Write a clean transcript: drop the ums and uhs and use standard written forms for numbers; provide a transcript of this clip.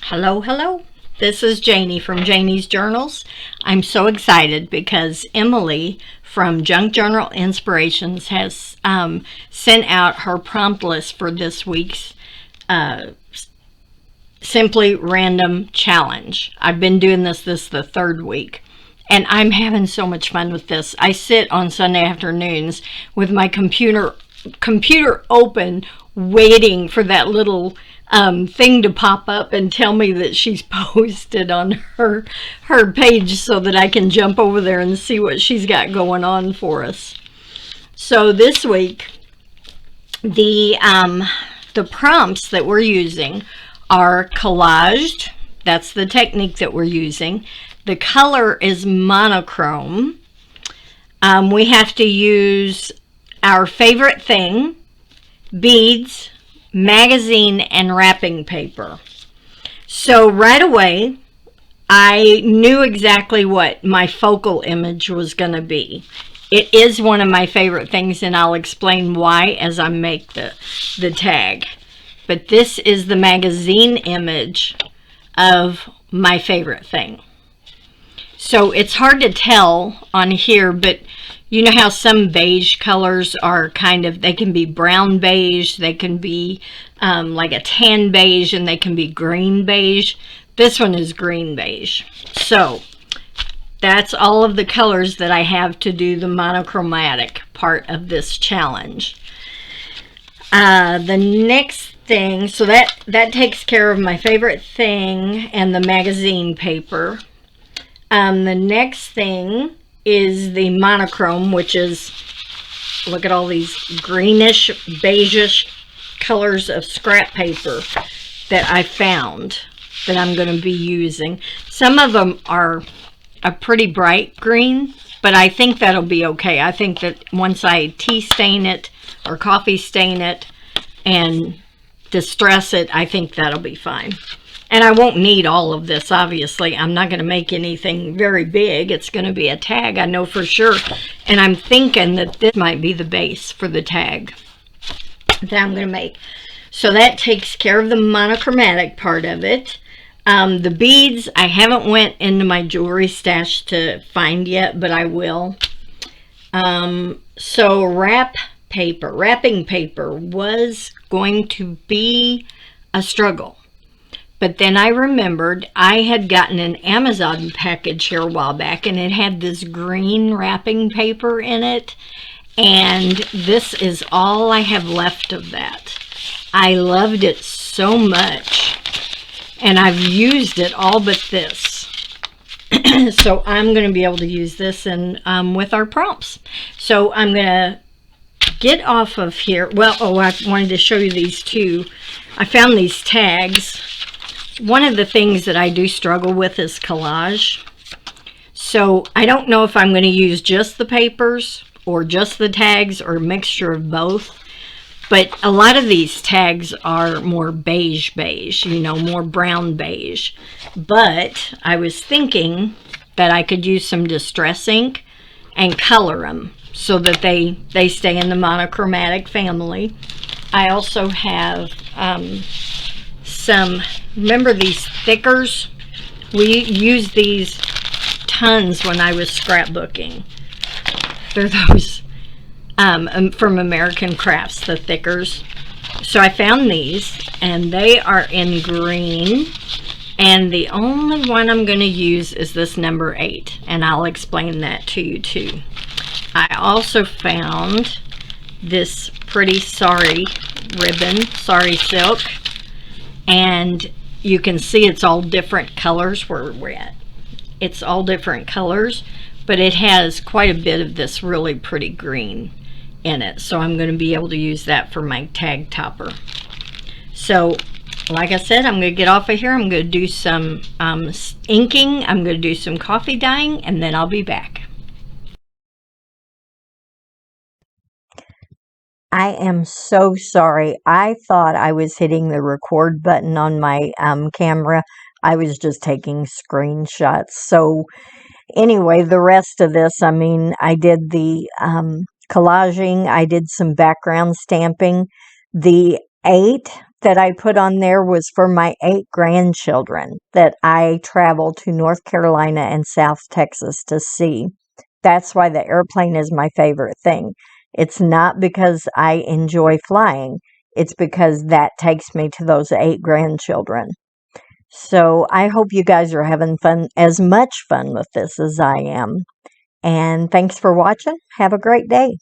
Hello, hello. This is Janie from Janie's Journals. I'm so excited because Emily from Junk Journal Inspirations has sent out her prompt list for this week's Simply Random Challenge. I've been doing this is the third week, and I'm having so much fun with this. I sit on Sunday afternoons with my computer open, waiting for that little thing to pop up and tell me that she's posted on her page so that I can jump over there and see what she's got going on for us. So this week, the prompts that we're using are collaged. That's the technique that we're using. The color is monochrome. We have to use our favorite thing, beads, magazine, and wrapping paper. So right away, I knew exactly what my focal image was going to be. It is one of my favorite things, and I'll explain why as I make the tag. But this is the magazine image of my favorite thing. So it's hard to tell on here, but you know how some beige colors are they can be brown beige, they can be like a tan beige, and they can be green beige. This one is green beige. So that's all of the colors that I have to do the monochromatic part of this challenge. The next thing, so that takes care of my favorite thing and the magazine paper. The next thing is the monochrome, which is, look at all these greenish, beigeish colors of scrap paper that I found that I'm going to be using. Some of them are a pretty bright green, but I think that'll be okay. I think that once I tea stain it or coffee stain it and distress it, I think that'll be fine. And I won't need all of this, obviously. I'm not going to make anything very big. It's going to be a tag, I know for sure. And I'm thinking that this might be the base for the tag that I'm going to make. So that takes care of the monochromatic part of it. The beads, I haven't went into my jewelry stash to find yet, but I will. So wrapping paper was going to be a struggle. But then I remembered I had gotten an Amazon package here a while back, and it had this green wrapping paper in it. And this is all I have left of that. I loved it so much. And I've used it all but this. So I'm going to be able to use this with our prompts. So I'm going to get off of here. Well, I wanted to show you these two. I found these tags. One of the things that I do struggle with is collage. So I don't know if I'm going to use just the papers or just the tags or a mixture of both. But a lot of these tags are more beige, more brown beige. But I was thinking that I could use some distress ink and color them so that they stay in the monochromatic family. I also have remember these thickers? We used these tons when I was scrapbooking. They're those from American Crafts, the thickers. So I found these, and they are in green, and the only one I'm going to use is this number 8, and I'll explain that to you too. I also found this pretty sari ribbon, sari silk, and you can see it's all different colors where we're at. It's all different colors, but it has quite a bit of this really pretty green in it. So I'm going to be able to use that for my tag topper. So like I said, I'm going to get off of here. I'm going to do some inking. I'm going to do some coffee dyeing, and then I'll be back. I am so sorry. I thought I was hitting the record button on my camera. I was just taking screenshots. So anyway, the rest of this, I did the collaging. I did some background stamping. The 8 that I put on there was for my 8 grandchildren that I travel to North Carolina and South Texas to see. That's why the airplane is my favorite thing. It's not because I enjoy flying. It's because that takes me to those 8 grandchildren. So I hope you guys are having fun, as much fun with this as I am. And thanks for watching. Have a great day.